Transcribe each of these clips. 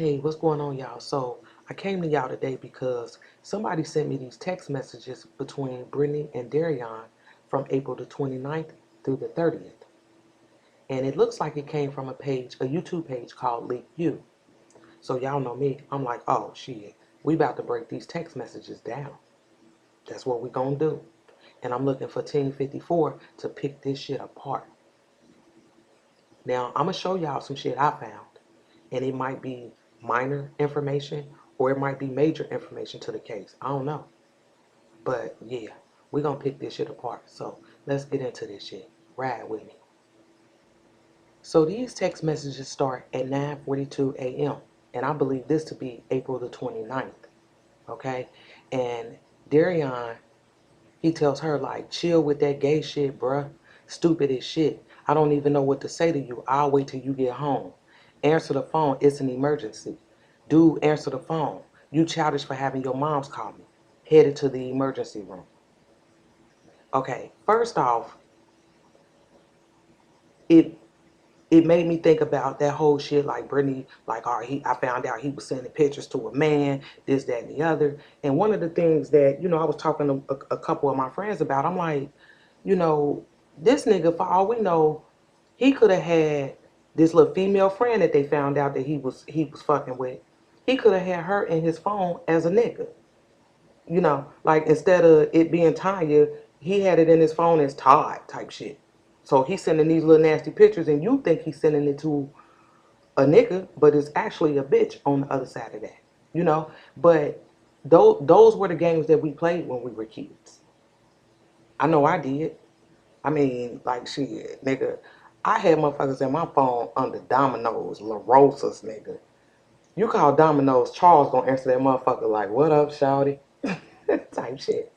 Hey, what's going on, y'all? So I came to y'all today because somebody sent me these text messages between Brittany and Derion from April the 29th through the 30th. And it looks like it came from a page, a YouTube page called Leak You. So y'all know me. I'm like, oh shit, we about to break these text messages down. That's what we gonna do. And I'm looking for Team 54 to pick this shit apart. Now, I'm gonna show y'all some shit I found. And it might be minor information or it might be major information to the case. I don't know. But yeah, we're gonna pick this shit apart. So let's get into this shit. Ride with me. So these text messages start at 9:42 a.m. and I believe this to be April the 29th. Okay? And Derion, he tells her like, chill with that gay shit, bruh. Stupid as shit. I don't even know what to say to you. I'll wait till you get home. Answer the phone. It's an emergency. Dude, answer the phone. You childish for having your moms call me. Headed to the emergency room. Okay, first off, it it made me think about that whole shit like Brittany, like, all right, I found out he was sending pictures to a man, this, that, and the other. And one of the things that, I was talking to a couple of my friends about, I'm like, you know, this nigga, for all we know, he could have had this little female friend that they found out that he was fucking with. He could have had her in his phone as a nigga. Like instead of it being Tanya, he had it in his phone as Todd type shit. So he's sending these little nasty pictures, and you think he's sending it to a nigga, but it's actually a bitch on the other side of that. You know, but those were the games that we played when we were kids. I know I did. I mean, like shit, nigga. I had motherfuckers in my phone under Domino's, La Rosa's, nigga. You call Domino's, Charles gonna answer that motherfucker like, "What up, shawty?" type shit.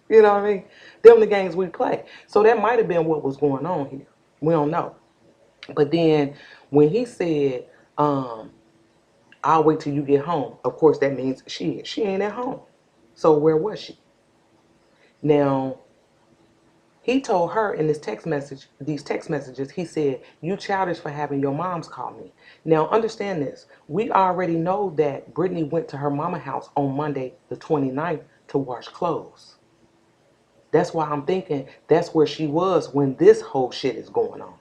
You know what I mean? Them the games we play. So that might have been what was going on here. We don't know. But then when he said, I'll wait till you get home, of course that means she ain't at home. So where was she? Now, he told her in these text messages, he said, you childish for having your moms call me. Now understand this. We already know that Brittany went to her mama house on Monday the 29th to wash clothes. That's why I'm thinking that's where she was when this whole shit is going on.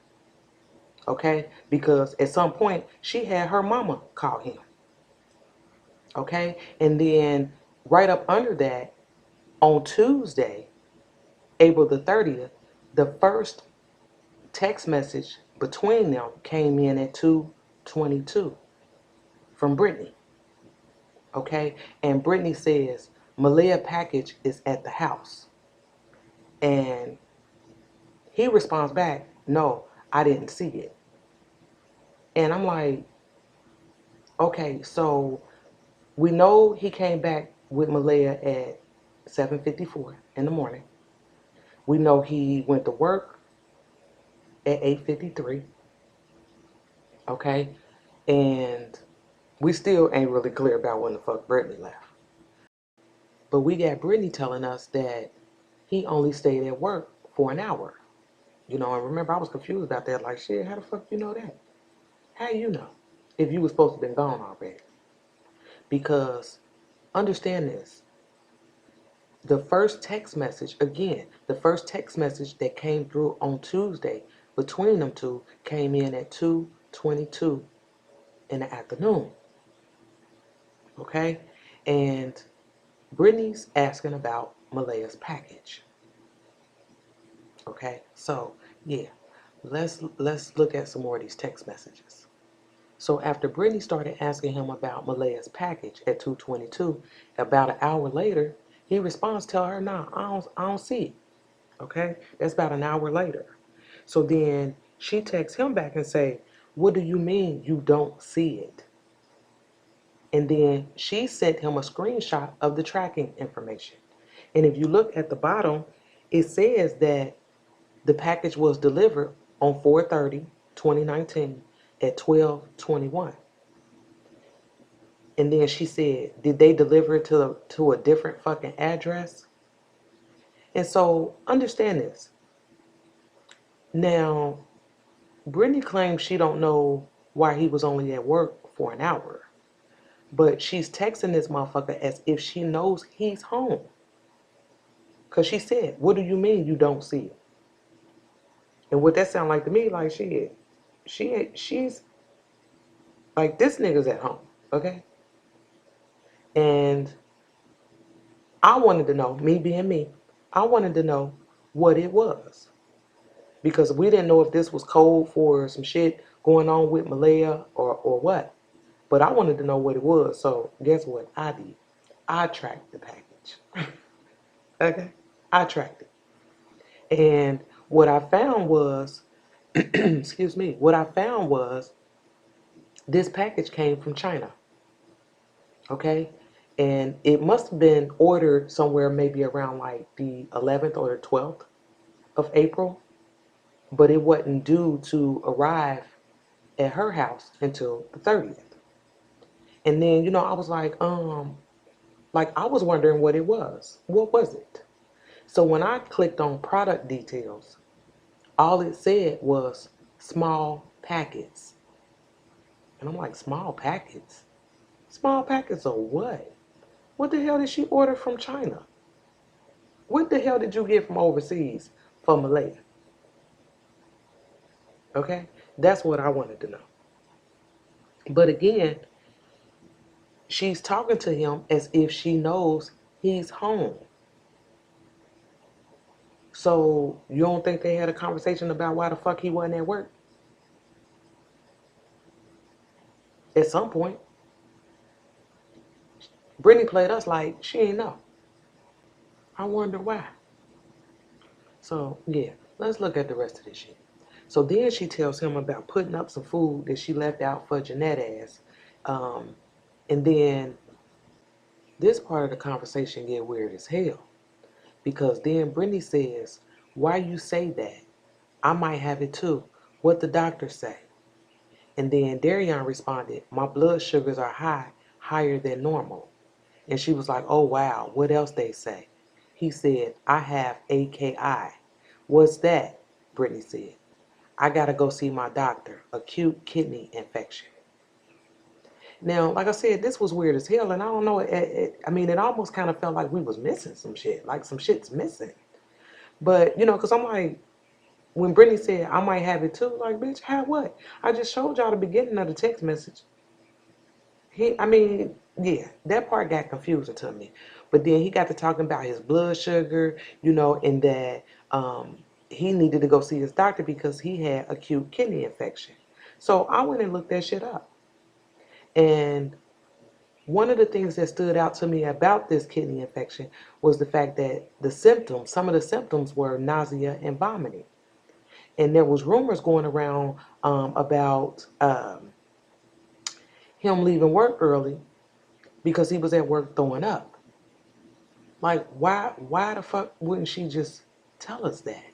Okay? Because at some point she had her mama call him. Okay? And then right up under that, on Tuesday, April the 30th, the first text message between them came in at 2:22 from Brittany. Okay? And Brittany says, Maleah package is at the house. And he responds back, no, I didn't see it. And I'm like, okay, so we know he came back with Maleah at 7:54 in the morning. We know he went to work at 8:53. Okay? And we still ain't really clear about when the fuck Brittany left. But we got Brittany telling us that he only stayed at work for an hour. And remember I was confused about that. Like, shit, how the fuck you know that? How you know? If you was supposed to been gone already. Because understand this. The first text message that came through on Tuesday between them two came in at 2:22 in the afternoon. Okay? And Brittany's asking about Maleah's package. Okay? So, yeah. Let's look at some more of these text messages. So after Brittany started asking him about Maleah's package at 2:22, about an hour later, he responds, tell her, nah, I don't see it. Okay? That's about an hour later. So then she texts him back and say, what do you mean you don't see it? And then she sent him a screenshot of the tracking information. And if you look at the bottom, it says that the package was delivered on 4/30/2019 at 12:21. And then she said, did they deliver it to a different fucking address? And so understand this. Now, Brittany claims she don't know why he was only at work for an hour. But she's texting this motherfucker as if she knows he's home. Because she said, what do you mean you don't see it? And what that sound like to me, like she's like, this nigga's at home, okay? And I wanted to know, me being me, I wanted to know what it was. Because we didn't know if this was code for some shit going on with Maleah or what. But I wanted to know what it was. So guess what I did? I tracked the package. Okay? I tracked it. And what I found was, excuse me, what I found was this package came from China. Okay? And it must have been ordered somewhere maybe around like the 11th or the 12th of April. But it wasn't due to arrive at her house until the 30th. And then, I was like I was wondering what it was. What was it? So when I clicked on product details, all it said was small packets. And I'm like, small packets? Small packets of what? What the hell did she order from China? What the hell did you get from overseas for Maleah? Okay? That's what I wanted to know. But again, she's talking to him as if she knows he's home. So you don't think they had a conversation about why the fuck he wasn't at work? At some point. Brittany played us like she ain't know. I wonder why. So yeah, let's look at the rest of this shit. So then she tells him about putting up some food that she left out for Jeanette ass. And then this part of the conversation get weird as hell. Because then Brittany says, why you say that? I might have it too. What the doctor say? And then Derion responded, my blood sugars are high, higher than normal. And she was like, oh wow, what else they say? He said, I have AKI. What's that? Brittany said. I gotta go see my doctor, acute kidney infection. Now, like I said, this was weird as hell, and I don't know, it almost kind of felt like we was missing some shit, like some shit's missing. But, because I'm like, when Brittany said, I might have it too, like, bitch, have what? I just showed y'all the beginning of the text message. Yeah, that part got confusing to me. But then he got to talking about his blood sugar, and that he needed to go see his doctor because he had acute kidney infection. So I went and looked that shit up. And one of the things that stood out to me about this kidney infection was the fact that some of the symptoms were nausea and vomiting. And there was rumors going around about him leaving work early because he was at work throwing up. Like, why the fuck wouldn't she just tell us that?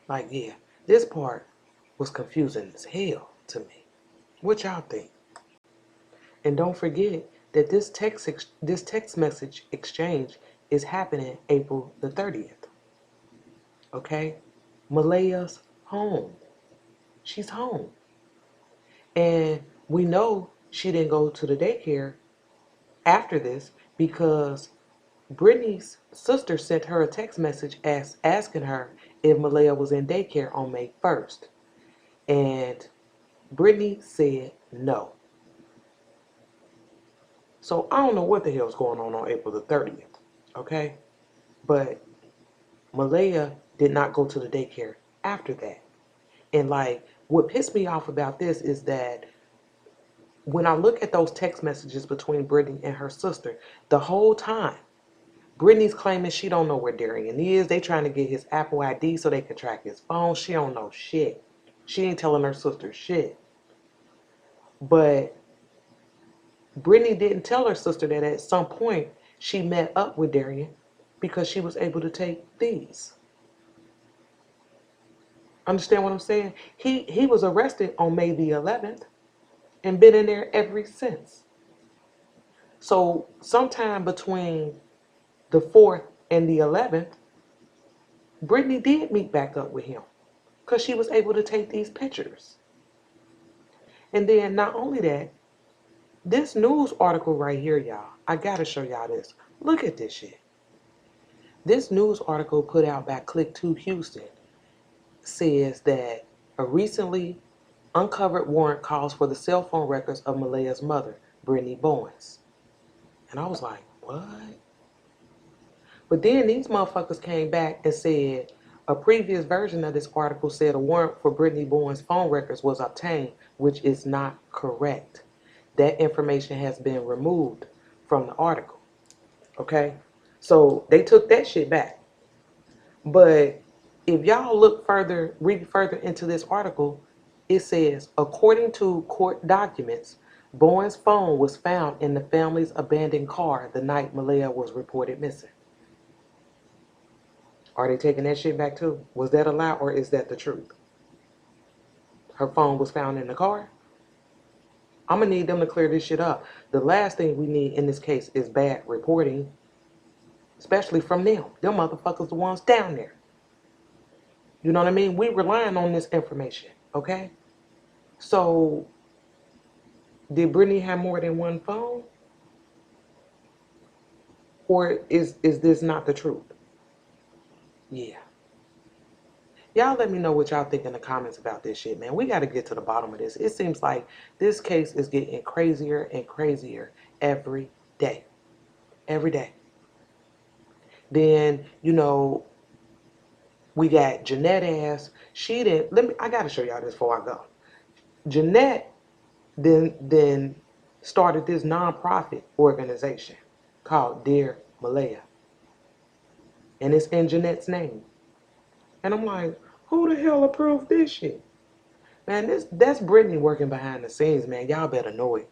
Like, yeah, this part was confusing as hell to me. What y'all think? And don't forget that this text message exchange is happening April the 30th. Okay? Maleah's home. She's home. And we know she didn't go to the daycare after this because Brittany's sister sent her a text message asking her if Maleah was in daycare on May 1st. And Brittany said no. So I don't know what the hell's going on April the 30th, okay? But Maleah did not go to the daycare after that. And like, what pissed me off about this is that when I look at those text messages between Brittany and her sister, the whole time, Brittany's claiming she don't know where Derion is. They trying to get his Apple ID so they can track his phone. She don't know shit. She ain't telling her sister shit. But Brittany didn't tell her sister that at some point she met up with Derion because she was able to take these. Understand what I'm saying? He was arrested on May the 11th and been in there ever since. So sometime between the 4th and the 11th, Brittany did meet back up with him because she was able to take these pictures. And then not only that, This news article right here, y'all, I gotta show y'all this. Look at this shit. This news article put out by Click2 Houston says that a recently uncovered warrant calls for the cell phone records of Maleah's mother, Brittany Bowens. And I was like, what? But then these motherfuckers came back and said a previous version of this article said a warrant for Brittany Bowens' phone records was obtained, which is not correct. That information has been removed from the article. Okay? So they took that shit back. But if y'all look further, read further into this article, it says, according to court documents, Bowen's phone was found in the family's abandoned car the night Maleah was reported missing. Are they taking that shit back too? Was that a lie or is that the truth? Her phone was found in the car? I'm gonna need them to clear this shit up. The last thing we need in this case is bad reporting, especially from them. Them motherfuckers the ones down there. You know what I mean? We relying on this information, okay? So, did Brittany have more than one phone? Or is this not the truth? Yeah. Y'all let me know what y'all think in the comments about this shit, man. We got to get to the bottom of this. It seems like this case is getting crazier and crazier every day. Every day. Then, we got Jeanette ass. She didn't, I got to show y'all this before I go. Jeanette then started this nonprofit organization called Dear Maleah. And it's in Jeanette's name. And I'm like, who the hell approved this shit? Man, that's Brittany working behind the scenes, man. Y'all better know it.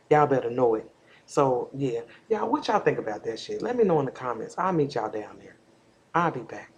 Y'all better know it. So, yeah. Y'all, what y'all think about that shit? Let me know in the comments. I'll meet y'all down there. I'll be back.